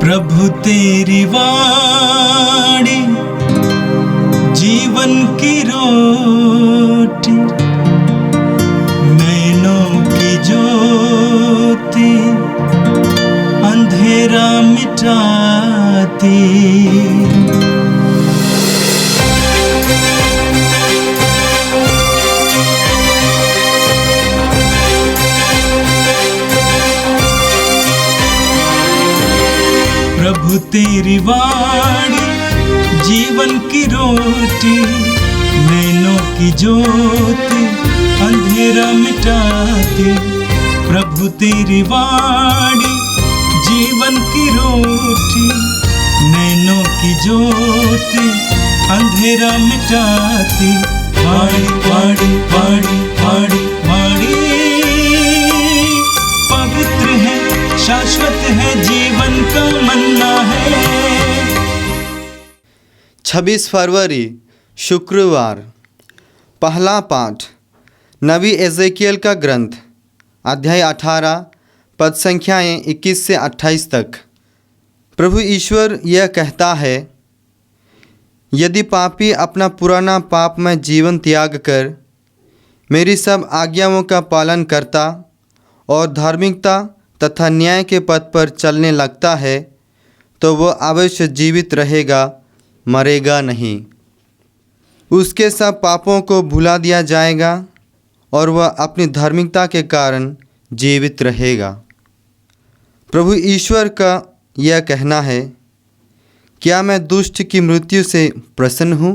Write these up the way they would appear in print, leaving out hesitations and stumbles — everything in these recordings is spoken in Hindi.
प्रभु तेरी वाणी जीवन की रोटी, नैनों की ज्योति अंधेरा मिटाती। प्रभु तेरी वाणी जीवन की रोटी, नैनों की ज्योति अंधेरा मिटाती। प्रभु तेरी वाणी जीवन की रोटी, नैनों की ज्योति अंधेरा मिटाती। वाणी वाणी वाणी वाणी वाणी पवित्र है, शाश्वत है, जीवन का मन्ना है। 26 फरवरी शुक्रवार। पहला पाठ नबी एजेकियल का ग्रंथ, अध्याय 18, पद संख्याएँ 21 से 28 तक। प्रभु ईश्वर यह कहता है, यदि पापी अपना पुराना पापमय जीवन त्याग कर मेरी सब आज्ञाओं का पालन करता और धार्मिकता तथा न्याय के पथ पर चलने लगता है, तो वह अवश्य जीवित रहेगा, मरेगा नहीं। उसके सब पापों को भुला दिया जाएगा और वह अपनी धार्मिकता के कारण जीवित रहेगा। प्रभु ईश्वर का यह कहना है, क्या मैं दुष्ट की मृत्यु से प्रसन्न हूँ?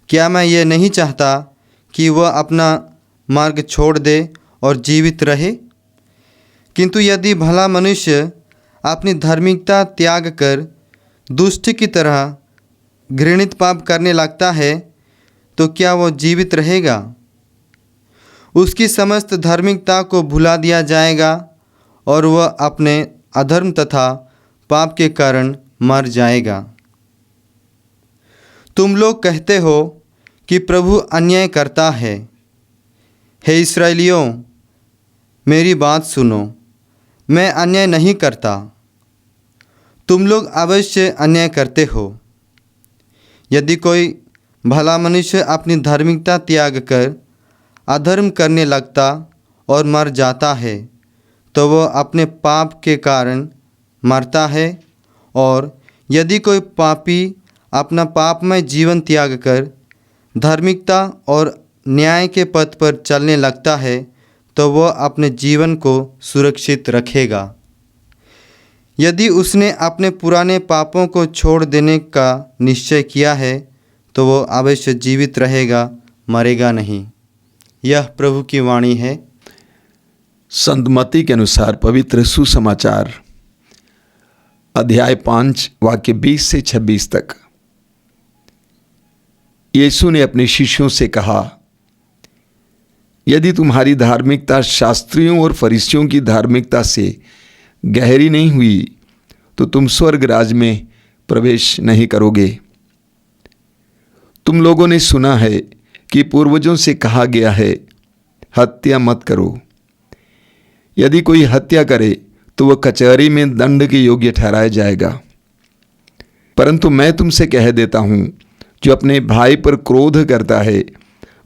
क्या मैं ये नहीं चाहता कि वह अपना मार्ग छोड़ दे और जीवित रहे? किंतु यदि भला मनुष्य अपनी धार्मिकता त्याग कर दुष्ट की तरह घृणित पाप करने लगता है, तो क्या वह जीवित रहेगा? उसकी समस्त धार्मिकता को भुला दिया जाएगा और वह अपने अधर्म तथा पाप के कारण मर जाएगा। तुम लोग कहते हो कि प्रभु अन्याय करता है। हे इस्राएलियों, मेरी बात सुनो, मैं अन्याय नहीं करता। तुम लोग अवश्य अन्याय करते हो। यदि कोई भला मनुष्य अपनी धार्मिकता त्याग कर अधर्म करने लगता और मर जाता है, तो वह अपने पाप के कारण मरता है। और यदि कोई पापी अपना पापमय जीवन त्याग कर धार्मिकता और न्याय के पथ पर चलने लगता है, तो वह अपने जीवन को सुरक्षित रखेगा। यदि उसने अपने पुराने पापों को छोड़ देने का निश्चय किया है, तो वह अवश्य जीवित रहेगा, मरेगा नहीं। यह प्रभु की वाणी है। संत मत्ती के अनुसार पवित्र सुसमाचार, अध्याय 5, वाक्य 20 से 26 तक। यीशु ने अपने शिष्यों से कहा, यदि तुम्हारी धार्मिकता शास्त्रियों और फरीसियों की धार्मिकता से गहरी नहीं हुई, तो तुम स्वर्ग राज में प्रवेश नहीं करोगे। तुम लोगों ने सुना है कि पूर्वजों से कहा गया है, हत्या मत करो। यदि कोई हत्या करे तो वह कचहरी में दंड के योग्य ठहराया जाएगा। परंतु मैं तुमसे कह देता हूँ, जो अपने भाई पर क्रोध करता है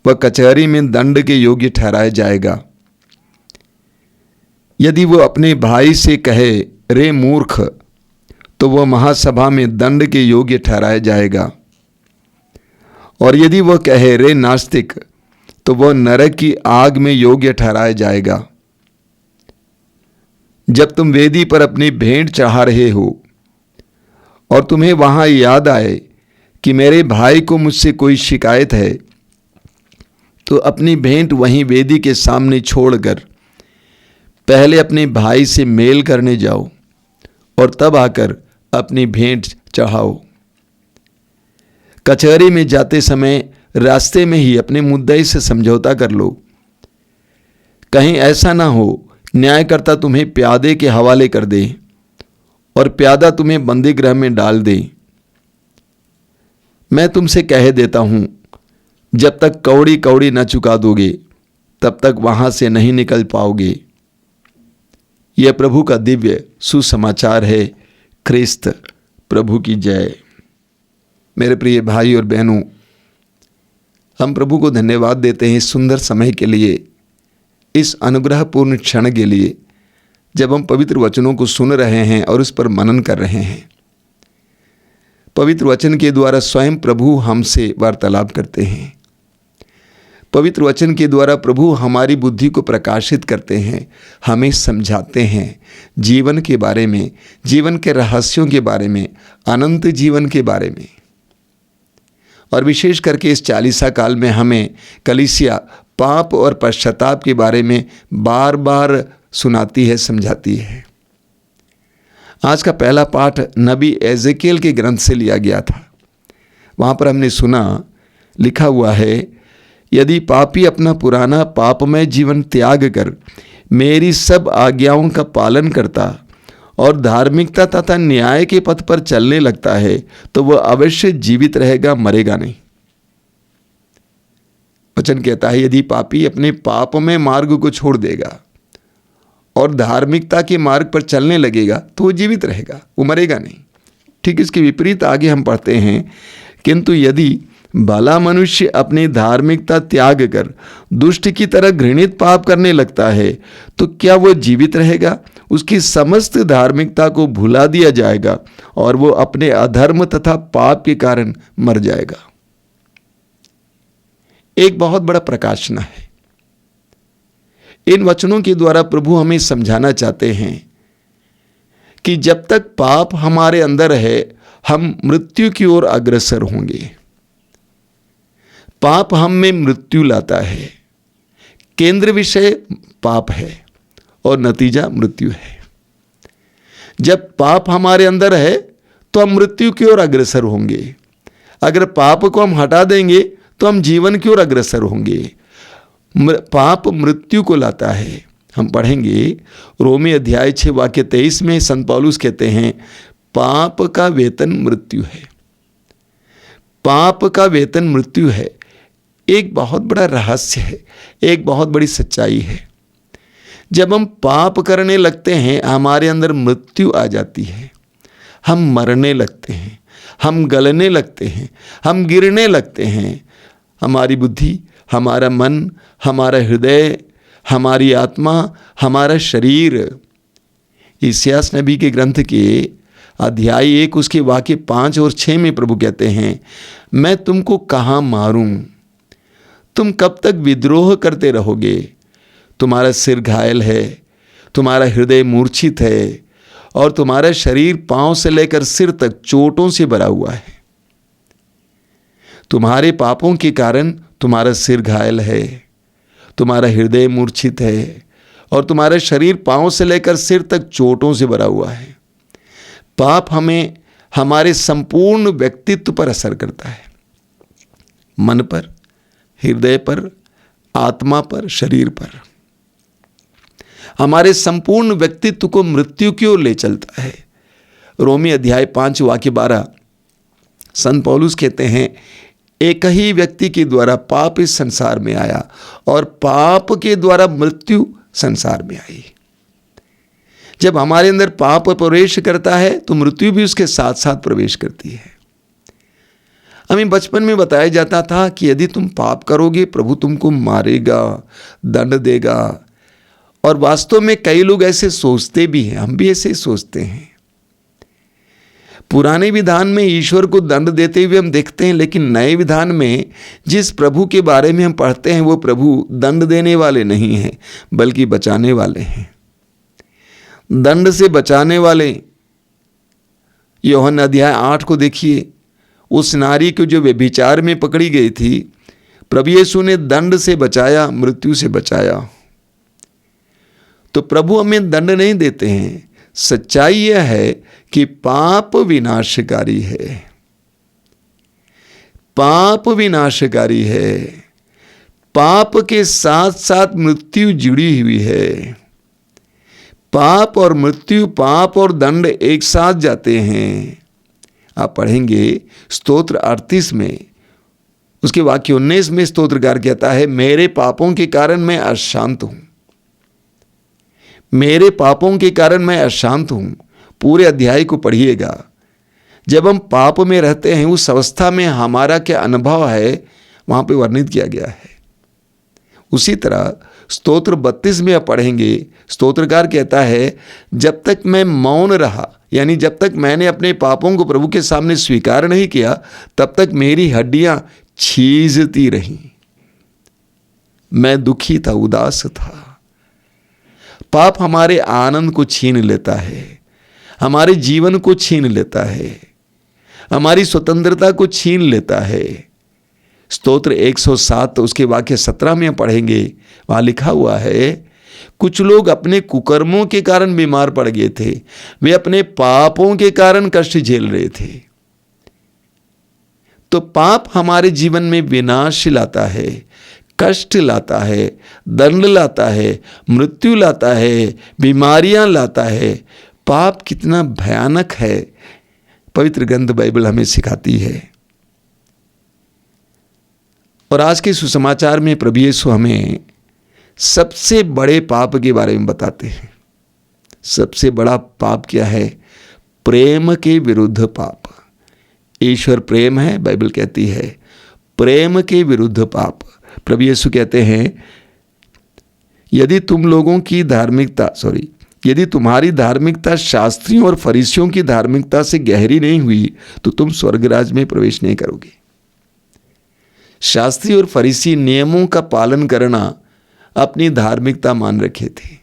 वह कचहरी में दंड के योग्य ठहराया जाएगा। यदि वह अपने भाई से कहे, रे मूर्ख, तो वह महासभा में दंड के योग्य ठहराया जाएगा। और यदि वह कहे, रे नास्तिक, तो वह नरक की आग में योग्य ठहराया जाएगा। जब तुम वेदी पर अपनी भेंट चढ़ा रहे हो और तुम्हें वहां याद आए कि मेरे भाई को मुझसे कोई शिकायत है, तो अपनी भेंट वहीं वेदी के सामने छोड़कर पहले अपने भाई से मेल करने जाओ और तब आकर अपनी भेंट चढ़ाओ। कचहरी में जाते समय रास्ते में ही अपने मुद्दई से समझौता कर लो। कहीं ऐसा ना हो न्यायकर्ता तुम्हें प्यादे के हवाले कर दे और प्यादा तुम्हें बंदी गृह में डाल दे। मैं तुमसे कह देता हूं, जब तक कौड़ी कौड़ी न चुका दोगे, तब तक वहां से नहीं निकल पाओगे। यह प्रभु का दिव्य सुसमाचार है। ख्रिस्त प्रभु की जय। मेरे प्रिय भाई और बहनों, हम प्रभु को धन्यवाद देते हैं इस सुंदर समय के लिए, इस अनुग्रहपूर्ण क्षण के लिए, जब हम पवित्र वचनों को सुन रहे हैं और उस पर मनन कर रहे हैं। पवित्र वचन के द्वारा स्वयं प्रभु हमसे वार्तालाप करते हैं। पवित्र वचन के द्वारा प्रभु हमारी बुद्धि को प्रकाशित करते हैं, हमें समझाते हैं जीवन के बारे में, जीवन के रहस्यों के बारे में, अनंत जीवन के बारे में। और विशेष करके इस 40 काल में हमें कलीसिया पाप और पश्चाताप के बारे में बार बार सुनाती है, समझाती है। आज का पहला पाठ नबी एजेकियल के ग्रंथ से लिया गया था। वहाँ पर हमने सुना, लिखा हुआ है, यदि पापी अपना पुराना पापमय जीवन त्याग कर मेरी सब आज्ञाओं का पालन करता और धार्मिकता तथा न्याय के पथ पर चलने लगता है तो वह अवश्य जीवित रहेगा, मरेगा नहीं। वचन कहता है यदि पापी अपने पापमय मार्ग को छोड़ देगा और धार्मिकता के मार्ग पर चलने लगेगा तो वो जीवित रहेगा, वो मरेगा नहीं। ठीक इसके विपरीत आगे हम पढ़ते हैं, किंतु यदि भला मनुष्य अपनी धार्मिकता त्याग कर दुष्ट की तरह घृणित पाप करने लगता है तो क्या वह जीवित रहेगा? उसकी समस्त धार्मिकता को भुला दिया जाएगा और वो अपने अधर्म तथा पाप के कारण मर जाएगा। एक बहुत बड़ा प्रकाशना है। इन वचनों के द्वारा प्रभु हमें समझाना चाहते हैं कि जब तक पाप हमारे अंदर है हम मृत्यु की ओर अग्रसर होंगे। पाप हम में मृत्यु लाता है। केंद्र विषय पाप है और नतीजा मृत्यु है। जब पाप हमारे अंदर है तो हम मृत्यु की ओर अग्रसर होंगे। अगर पाप को हम हटा देंगे तो हम जीवन की ओर अग्रसर होंगे। पाप मृत्यु को लाता है। हम पढ़ेंगे रोमी अध्याय 6 वाक्य 23 में संत पौलुस कहते हैं, पाप का वेतन मृत्यु है। पाप का वेतन मृत्यु है। एक बहुत बड़ा रहस्य है, एक बहुत बड़ी सच्चाई है। जब हम पाप करने लगते हैं हमारे अंदर मृत्यु आ जाती है। हम मरने लगते हैं, हम गलने लगते हैं, हम गिरने लगते हैं। हमारी बुद्धि, हमारा मन, हमारा हृदय, हमारी आत्मा, हमारा शरीर। इस्यास नबी के ग्रंथ के अध्याय 1 उसके वाक्य 5 और 6 में प्रभु कहते हैं, मैं तुमको कहाँ मारूं? तुम कब तक विद्रोह करते रहोगे? तुम्हारा सिर घायल है, तुम्हारा हृदय मूर्छित है और तुम्हारा शरीर पांव से लेकर सिर तक चोटों से भरा हुआ है। तुम्हारे पापों के कारण तुम्हारा सिर घायल है, तुम्हारा हृदय मूर्छित है और तुम्हारा शरीर पांव से लेकर सिर तक चोटों से भरा हुआ है। पाप हमें हमारे संपूर्ण व्यक्तित्व पर असर करता है, मन पर, हृदय पर, आत्मा पर, शरीर पर। हमारे संपूर्ण व्यक्तित्व को मृत्यु की ओर ले चलता है। रोमी अध्याय 5 वाक्य 12 संत पौलुस कहते हैं, एक ही व्यक्ति के द्वारा पाप इस संसार में आया और पाप के द्वारा मृत्यु संसार में आई। जब हमारे अंदर पाप प्रवेश करता है तो मृत्यु भी उसके साथ साथ प्रवेश करती है। हमें बचपन में बताया जाता था कि यदि तुम पाप करोगे प्रभु तुमको मारेगा, दंड देगा। और वास्तव में कई लोग ऐसे सोचते भी हैं, हम भी ऐसे ही सोचते हैं। पुराने विधान में ईश्वर को दंड देते हुए हम देखते हैं, लेकिन नए विधान में जिस प्रभु के बारे में हम पढ़ते हैं वो प्रभु दंड देने वाले नहीं हैं बल्कि बचाने वाले हैं। दंड से बचाने वाले। यूहन्ना अध्याय 8 को देखिए, उस नारी को जो व्यभिचार में पकड़ी गई थी, प्रभु यीशु ने दंड से बचाया, मृत्यु से बचाया। तो प्रभु हमें दंड नहीं देते हैं। सच्चाई यह है कि पाप विनाशकारी है। पाप विनाशकारी है। पाप के साथ साथ मृत्यु जुड़ी हुई है। पाप और मृत्यु, पाप और दंड एक साथ जाते हैं। आप पढ़ेंगे स्तोत्र 38 में, उसके वाक्य 19 में स्तोत्रकार कहता है, मेरे पापों के कारण मैं अशांत हूं। मेरे पापों के कारण मैं अशांत हूं। पूरे अध्याय को पढ़िएगा। जब हम पाप में रहते हैं उस अवस्था में हमारा क्या अनुभव है वहां पे वर्णित किया गया है। उसी तरह स्तोत्र 32 में आप पढ़ेंगे, स्तोत्रकार कहता है जब तक मैं मौन रहा, यानी जब तक मैंने अपने पापों को प्रभु के सामने स्वीकार नहीं किया तब तक मेरी हड्डियां छीजती रहीं। मैं दुखी था, उदास था। पाप हमारे आनंद को छीन लेता है, हमारे जीवन को छीन लेता है, हमारी स्वतंत्रता को छीन लेता है। स्तोत्र 107 उसके वाक्य 17 में पढ़ेंगे, वहां लिखा हुआ है कुछ लोग अपने कुकर्मों के कारण बीमार पड़ गए थे, वे अपने पापों के कारण कष्ट झेल रहे थे। तो पाप हमारे जीवन में विनाश लाता है, कष्ट लाता है, दंड लाता है, मृत्यु लाता है, बीमारियां लाता है। पाप कितना भयानक है पवित्र ग्रंथ बाइबल हमें सिखाती है। और आज के सुसमाचार में प्रभु यीशु हमें सबसे बड़े पाप के बारे में बताते हैं। सबसे बड़ा पाप क्या है? प्रेम के विरुद्ध पाप। ईश्वर प्रेम है, बाइबल कहती है। प्रेम के विरुद्ध पाप। प्रभु यीशु कहते हैं यदि तुम्हारी धार्मिकता शास्त्रियों और फरीसियों की धार्मिकता से गहरी नहीं हुई तो तुम स्वर्गराज में प्रवेश नहीं करोगे। शास्त्री और फरीसी नियमों का पालन करना अपनी धार्मिकता मान रखे थे,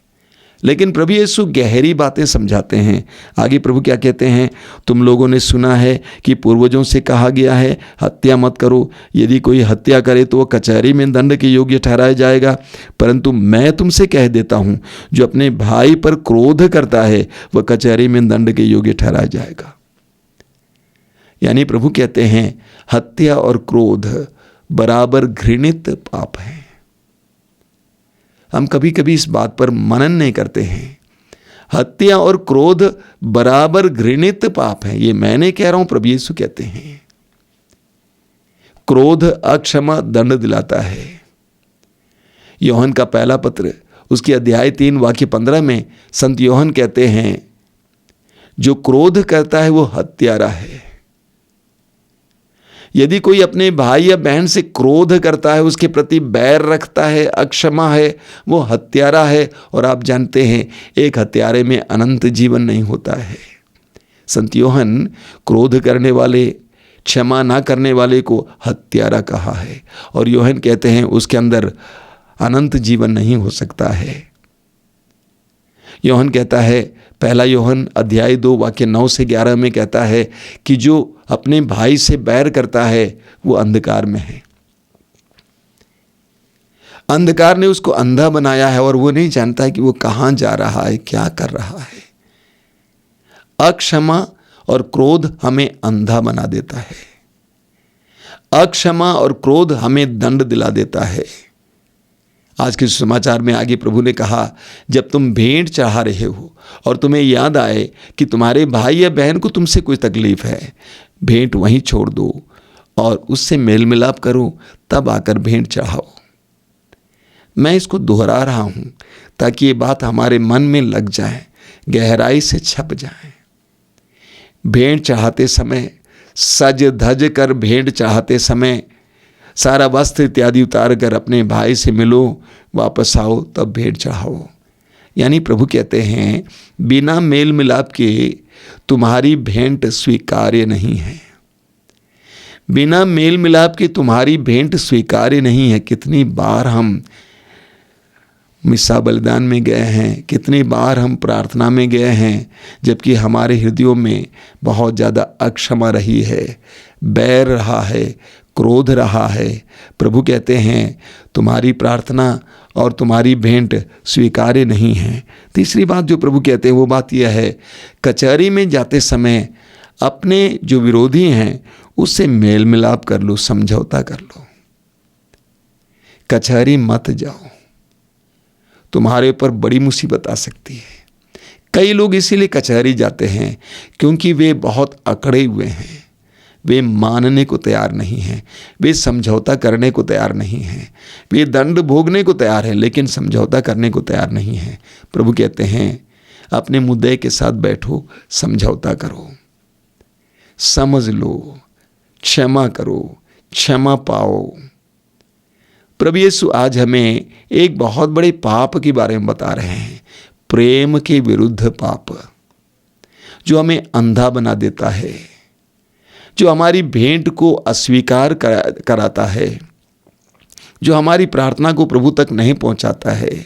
लेकिन प्रभु यीशु गहरी बातें समझाते हैं। आगे प्रभु क्या कहते हैं? तुम लोगों ने सुना है कि पूर्वजों से कहा गया है हत्या मत करो, यदि कोई हत्या करे तो वह कचहरी में दंड के योग्य ठहराया जाएगा। परंतु मैं तुमसे कह देता हूं जो अपने भाई पर क्रोध करता है वह कचहरी में दंड के योग्य ठहराया जाएगा। यानी प्रभु कहते हैं हत्या और क्रोध बराबर घृणित पाप है। हम कभी कभी इस बात पर मनन नहीं करते हैं। हत्या और क्रोध बराबर घृणित पाप है। ये मैं नहीं कह रहा हूं, प्रभु यीशु कहते हैं। क्रोध अक्षमा दंड दिलाता है। योहन का पहला पत्र उसकी अध्याय 3 वाक्य 15 में संत योहन कहते हैं जो क्रोध करता है वो हत्यारा है। यदि कोई अपने भाई या बहन से क्रोध करता है, उसके प्रति बैर रखता है, अक्षमा है, वो हत्यारा है। और आप जानते हैं एक हत्यारे में अनंत जीवन नहीं होता है। संत योहन क्रोध करने वाले, क्षमा ना करने वाले को हत्यारा कहा है। और योहन कहते हैं उसके अंदर अनंत जीवन नहीं हो सकता है। योहन कहता है, पहला योहन अध्याय 2 वाक्य 9 से 11 में कहता है कि जो अपने भाई से बैर करता है वो अंधकार में है। अंधकार ने उसको अंधा बनाया है और वो नहीं जानता है कि वो कहां जा रहा है, क्या कर रहा है। अक्षमा और क्रोध हमें अंधा बना देता है। अक्षमा और क्रोध हमें दंड दिला देता है। आज के समाचार में आगे प्रभु ने कहा जब तुम भेंट चढ़ा रहे हो और तुम्हें याद आए कि तुम्हारे भाई या बहन को तुमसे कोई तकलीफ है, भेंट वहीं छोड़ दो और उससे मेल मिलाप करो, तब आकर भेंट चढ़ाओ। मैं इसको दोहरा रहा हूं ताकि ये बात हमारे मन में लग जाए, गहराई से छप जाए। भेंट चढ़ाते समय, सज धज कर भेंट चढ़ाते समय सारा वस्त्र इत्यादि उतार कर अपने भाई से मिलो, वापस आओ, तब भेंट चढ़ाओ। यानी प्रभु कहते हैं बिना मेल मिलाप के तुम्हारी भेंट स्वीकार्य नहीं है। बिना मेल मिलाप के तुम्हारी भेंट स्वीकार्य नहीं है। कितनी बार हम मिसा बलिदान में गए हैं, कितनी बार हम प्रार्थना में गए हैं, जबकि हमारे हृदयों में बहुत ज़्यादा अक्षमा रही है, बैर रहा है, क्रोध रहा है। प्रभु कहते हैं तुम्हारी प्रार्थना और तुम्हारी भेंट स्वीकार्य नहीं है। तीसरी बात जो प्रभु कहते हैं वो बात यह है, कचहरी में जाते समय अपने जो विरोधी हैं उससे मेल मिलाप कर लो, समझौता कर लो। कचहरी मत जाओ, तुम्हारे ऊपर बड़ी मुसीबत आ सकती है। कई लोग इसीलिए कचहरी जाते हैं क्योंकि वे बहुत अकड़े हुए हैं, वे मानने को तैयार नहीं हैं, वे समझौता करने को तैयार नहीं हैं, वे दंड भोगने को तैयार हैं लेकिन समझौता करने को तैयार नहीं हैं। प्रभु कहते हैं अपने मुद्दे के साथ बैठो, समझौता करो, समझ लो, क्षमा करो, क्षमा पाओ। प्रभु यीशु आज हमें एक बहुत बड़े पाप के बारे में बता रहे हैं, प्रेम के विरुद्ध पाप, जो हमें अंधा बना देता है, जो हमारी भेंट को अस्वीकार कराता है, जो हमारी प्रार्थना को प्रभु तक नहीं पहुंचाता है,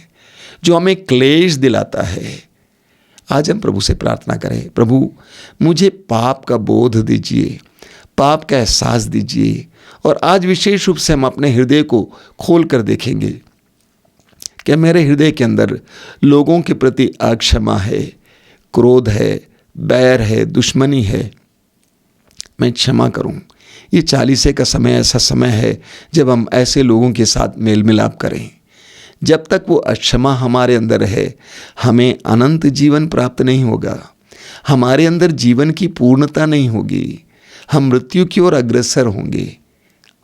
जो हमें क्लेश दिलाता है। आज हम प्रभु से प्रार्थना करें, प्रभु मुझे पाप का बोध दीजिए, पाप का एहसास दीजिए। और आज विशेष रूप से हम अपने हृदय को खोल कर देखेंगे कि मेरे हृदय के अंदर लोगों के प्रति अक्षमा है, क्रोध है, बैर है, दुश्मनी है। मैं क्षमा करूं। ये 40 का समय ऐसा समय है जब हम ऐसे लोगों के साथ मेल मिलाप करें। जब तक वो अक्षमा हमारे अंदर है, हमें अनंत जीवन प्राप्त नहीं होगा, हमारे अंदर जीवन की पूर्णता नहीं होगी, हम मृत्यु की ओर अग्रसर होंगे।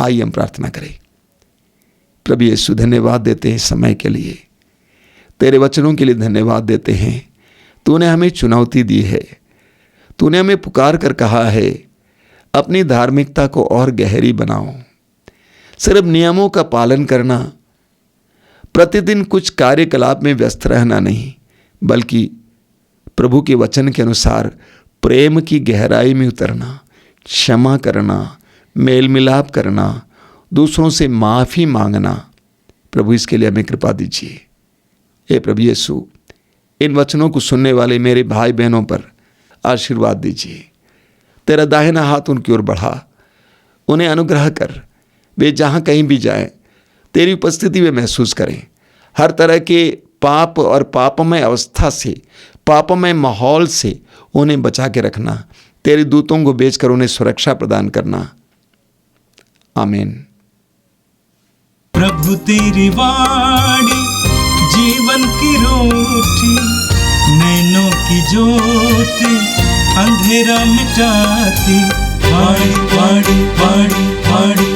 आइए हम प्रार्थना करें। प्रभु यीशु धन्यवाद देते हैं समय के लिए, तेरे वचनों के लिए धन्यवाद देते हैं। तूने हमें चुनौती दी है, तूने हमें पुकार कर कहा है अपनी धार्मिकता को और गहरी बनाओ। सिर्फ नियमों का पालन करना, प्रतिदिन कुछ कार्यकलाप में व्यस्त रहना नहीं, बल्कि प्रभु के वचन के अनुसार प्रेम की गहराई में उतरना, क्षमा करना, मेल मिलाप करना, दूसरों से माफ़ी मांगना। प्रभु इसके लिए हमें कृपा दीजिए। हे प्रभु यीशु, इन वचनों को सुनने वाले मेरे भाई बहनों पर आशीर्वाद दीजिए। तेरा दाहिना हाथ उनकी ओर बढ़ा, उन्हें अनुग्रह कर, वे जहाँ कहीं भी जाएं तेरी उपस्थिति में महसूस करें। हर तरह के पाप और पापमय अवस्था से, पापमय माहौल से उन्हें बचा के रखना, तेरे दूतों को भेजकर उन्हें सुरक्षा प्रदान करना। आमीन। प्रभु तेरी वाणी जीवन की रोटी, नैनों की ज्योति अंधेरा मिटाती। वाणी वाणी वाणी वाणी